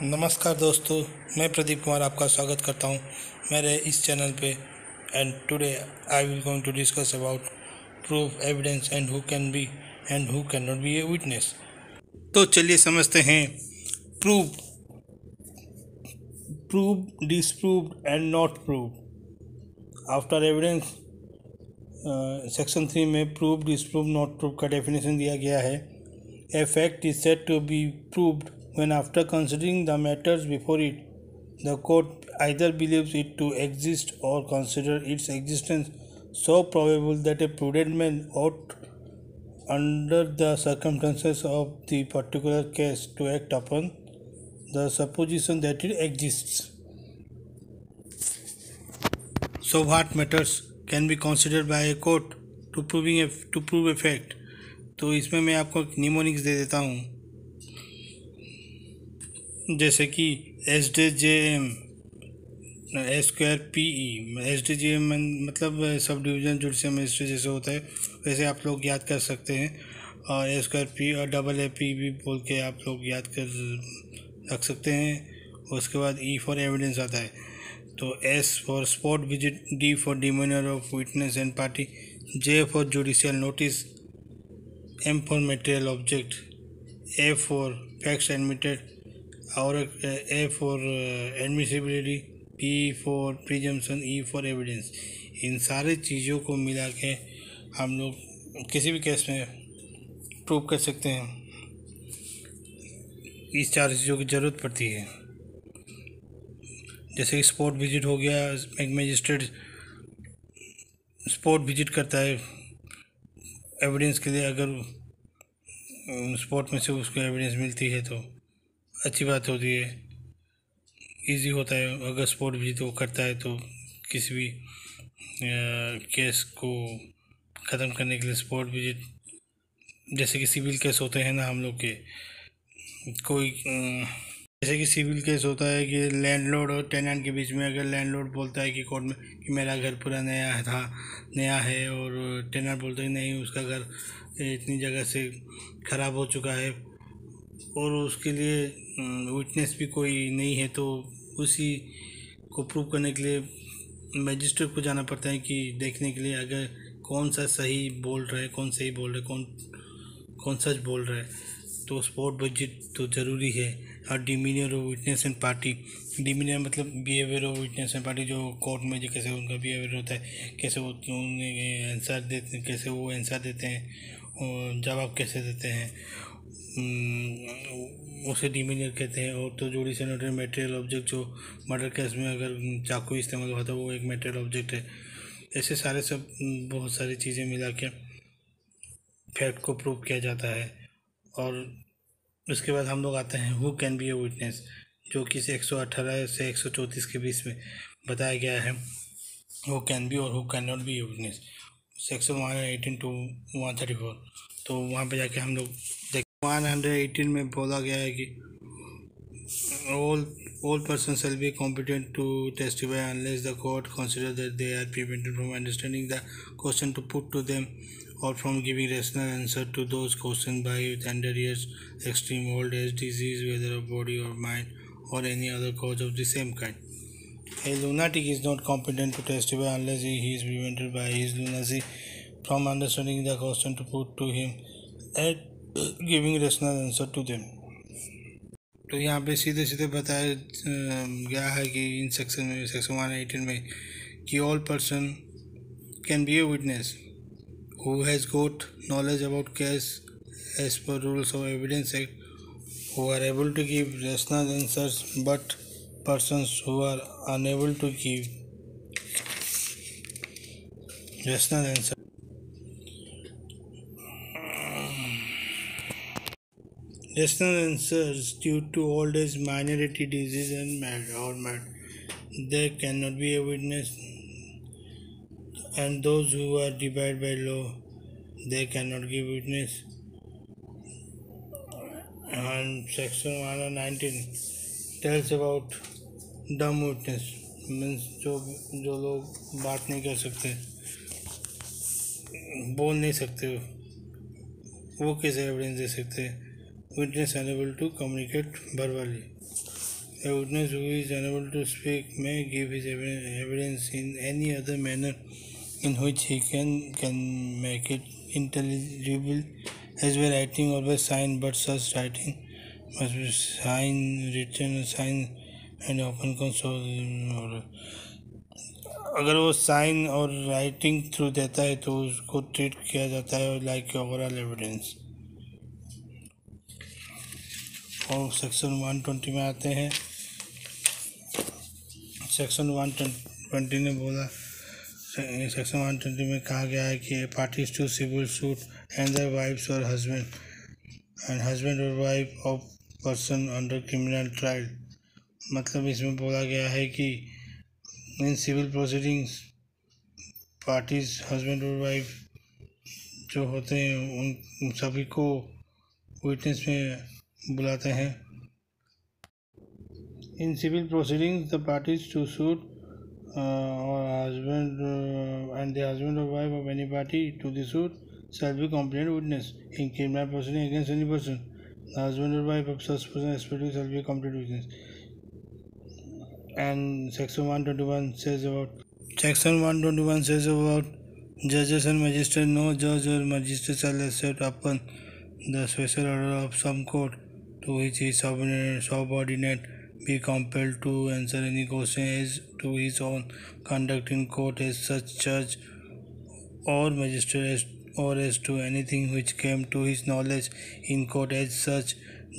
नमस्कार दोस्तों, मैं प्रदीप कुमार आपका स्वागत करता हूं मेरे इस चैनल पे। And today I will going to discuss about proof evidence and who can be and who can not be a witness. तो चलिए समझते हैं proof, disproved and not proved. After evidence section 3 में प्रूफ, डिसप्रूव, नॉट प्रूव का definition दिया गया है। A fact is said to be proved when, after considering the matters before it, the court either believes it to exist or consider its existence so probable that a prudent man ought, under the circumstances of the particular case, to act upon the supposition that it exists. So what matters can be considered by a court to prove a fact? तो इसमें मैं आपको mnemonics दे देता हूँ, जैसे कि SDJM, SQRPE। SDJM मतलब sub division judicial magistrate जैसे होता है वैसे आप लोग याद कर सकते हैं, और SQRP और AAP भी बोल के आप लोग याद कर रख सकते हैं। उसके बाद E फॉर एविडेंस आता है, तो S for spot visit, D for demeanour of witness and party, J for judicial notice, M for material object, A for facts admitted, और A for admissibility, P for presumption, E for evidence. इन सारे चीज़ों को मिला के हम लोग किसी भी केस में प्रूव कर सकते हैं। इस चार चीज़ों की ज़रूरत पड़ती है। जैसे कि स्पॉट विजिट हो गया, एक मजिस्ट्रेट स्पॉट विजिट करता है एविडेंस के लिए, अगर स्पॉट में से उसको एविडेंस मिलती है तो अच्छी बात होती है, इजी होता है। अगर स्पॉट विजिट वो करता है तो किसी भी केस को ख़त्म करने के लिए स्पॉट विजिट, जैसे कि सिविल केस होते हैं ना हम लोग के, कोई जैसे कि सिविल केस होता है कि लैंडलॉर्ड और टेनेंट के बीच में, अगर लैंडलॉर्ड बोलता है कि कोर्ट में कि मेरा घर पूरा नया है, और टेनेंट बोलता है नहीं उसका घर इतनी जगह से ख़राब हो चुका है, और उसके लिए विटनेस भी कोई नहीं है, तो उसी को प्रूव करने के लिए मजिस्ट्रेट को जाना पड़ता है कि देखने के लिए अगर कौन सा सही बोल रहा है, कौन सही बोल रहा है, कौन सच बोल रहा है। तो स्पॉट विजिट तो ज़रूरी है। और demeanour of witness and party, demeanour मतलब behaviour of witness and party, जो कोर्ट में जो कैसे उनका बिहेवियर होता है, कैसे वो आंसर देते हैं, कैसे वो आंसर देते हैं और जवाब कैसे देते हैं, उसे डिमीनियर कहते हैं। और तो जुडिशियल नोटिस मटेरियल ऑब्जेक्ट, जो मर्डर केस में अगर चाकू इस्तेमाल हुआ था वो एक मटेरियल ऑब्जेक्ट है। ऐसे सारे सब बहुत सारी चीज़ें मिला के फैक्ट को प्रूव किया जाता है। और उसके बाद हम लोग आते हैं who can be a witness, जो कि 118 से 134 के बीच में बताया गया है, हु कैन बी और who can not be a witness, section 118 to 134। तो वहाँ पे जाके हम लोग 118 में बोला गया है कि all persons shall be competent to testify unless the court consider that they are prevented from understanding the question to put to them or from giving rational answer to those questions by tender years, extreme old age, disease, whether of body or mind, or any other cause of the same kind. A lunatic is not competent to testify unless he is prevented by his lunacy from understanding the question to put to him and giving rational answer to them. तो यहाँ पे सीधे सीधे बताया गया है कि in section 118 में कि all person can be a witness who has got knowledge about case as per rules of evidence act, who are able to give rational answers, but persons who are unable to give rational answers due to old age, minority, disease, and mad, they cannot be a witness. And those who are debarred by law, they cannot give witness. And section 119 tells about dumb witness, means जो लोग बात नहीं कर सकते, बोल नहीं सकते, वो कैसे एविडेंस दे सकते हैं? Witness unable to communicate verbally. A witness who is unable to speak may give his evidence in any other manner in which he can make it intelligible, as by writing or by sign, but such writing must be written and open console. अगर वो sign और writing through देता है तो उसको treat किया जाता है लाइक ओवरऑल एविडेंस। और सेक्शन 120 में आते हैं। सेक्शन 120 ने बोला, सेक्शन 120 में कहा गया है कि parties to civil suit and their wives और हस्बैंड और wife of person under criminal trial. मतलब इसमें बोला गया है कि in civil proceedings parties husband और वाइफ जो होते हैं उन सभी को विटनेस में बुलाते हैं। In civil proceedings the parties to suit और हस्बैंड एंड द हस्बैंड और wife of any party to the suit shall be competent witness in criminal proceeding against any person. The husband or wife of such person respectively shall be a competent witness. And Section 121 says about judges and magistrates. No judge or magistrate shall accept upon the special order of some court to which his subordinate be compelled to answer any question as to his own conduct in court as such judge or magistrate, or as to anything which came to his knowledge in court as such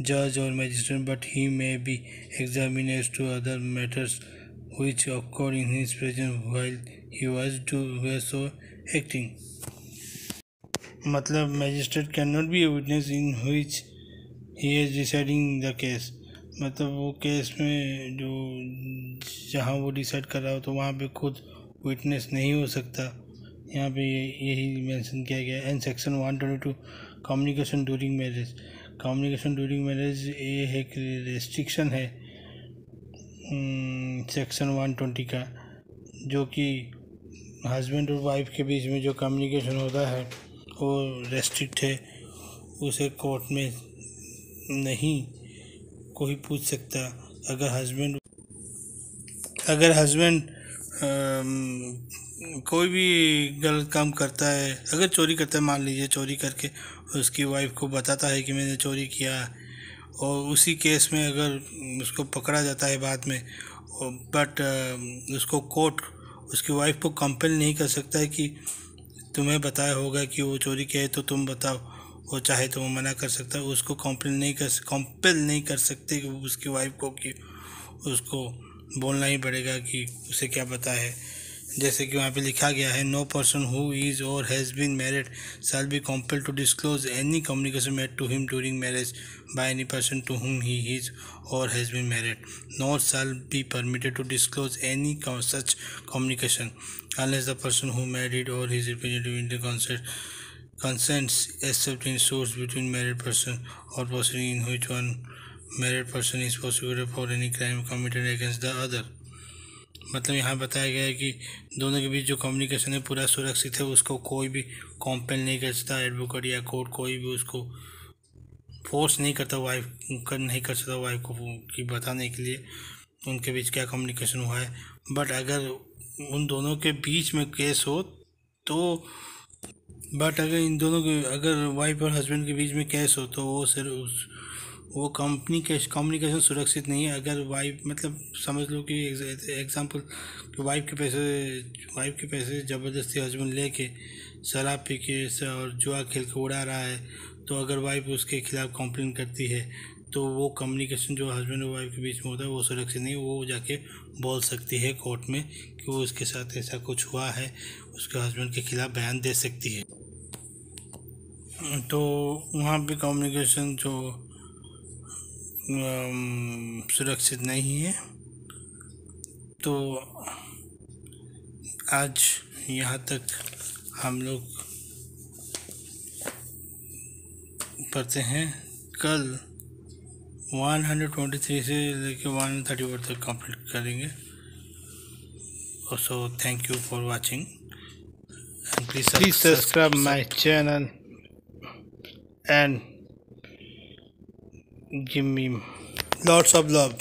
judge or magistrate, but he may be examined as to other matters which occurred in his presence while he was so acting. मतलब magistrate cannot be a witness in which he is deciding the case. मतलब वो case में जो जहाँ वो decide कर रहा हो तो वहाँ पे खुद विटनेस नहीं हो सकता। यहाँ पे यही मेंशन किया गया है। And section 122 communication during marriage. Communication during marriage ये एक रेस्ट्रिक्शन है सेक्शन 120 का, जो कि हस्बैंड और वाइफ के बीच में जो कम्युनिकेशन होता है वो रेस्ट्रिक्ट है। उसे कोर्ट में नहीं कोई पूछ सकता। अगर हस्बैंड कोई भी गलत काम करता है, अगर चोरी करता है, मान लीजिए चोरी करके उसकी वाइफ को बताता है कि मैंने चोरी किया, और उसी केस में अगर उसको पकड़ा जाता है बाद में, बट उसको कोर्ट उसकी वाइफ को कंपेल नहीं कर सकता है कि तुम्हें बताया होगा कि वो चोरी किया है तो तुम बताओ। वो चाहे तो वो मना कर सकता है, उसको कंपेल नहीं कर सकते कि उसकी वाइफ को कि उसको बोलना ही पड़ेगा कि उसे क्या पता है। जैसे कि वहाँ पे लिखा गया है, no person who is or has been married shall be compelled to disclose any communication made to him during marriage by any person to whom he is or has been married, nor shall be permitted to disclose any such communication unless the person who married or his representative consents except in suits between married person or proceeding in which one married person is prosecuted for any crime committed against the other। मतलब यहाँ बताया गया है कि दोनों के बीच जो communication है पूरा सुरक्षित है, उसको कोई भी कंपेल नहीं कर सकता, एडवोकेट या कोर्ट कोई भी उसको फोर्स नहीं करता, नहीं कर सकता वाइफ को कि बताने के लिए उनके बीच क्या कम्युनिकेशन हुआ है। बट अगर उन दोनों के बीच में केस हो तो अगर वाइफ और हस्बैंड के बीच में केस हो तो वो सिर्फ वो कम्युनिकेशन सुरक्षित नहीं है। अगर वाइफ, मतलब समझ लो कि एग्जांपल कि वाइफ के पैसे ज़बरदस्ती हस्बैंड लेके शराब पी के और जुआ खेल के उड़ा रहा है, तो अगर वाइफ उसके खिलाफ़ कंप्लेन करती है तो वो कम्युनिकेशन जो हस्बैंड और वाइफ के बीच में होता है वो सुरक्षित नहीं, वो जाके बोल सकती है कोर्ट में कि वो उसके साथ ऐसा कुछ हुआ है, उसके हस्बैंड के खिलाफ़ बयान दे सकती है। तो वहाँ पे कम्युनिकेशन जो सुरक्षित नहीं है। तो आज यहाँ तक हम लोग पढ़ते हैं, कल 123 से लेकर 134 तक कंप्लीट करेंगे। So thank you for watching and please subscribe my channel and give me lots of love.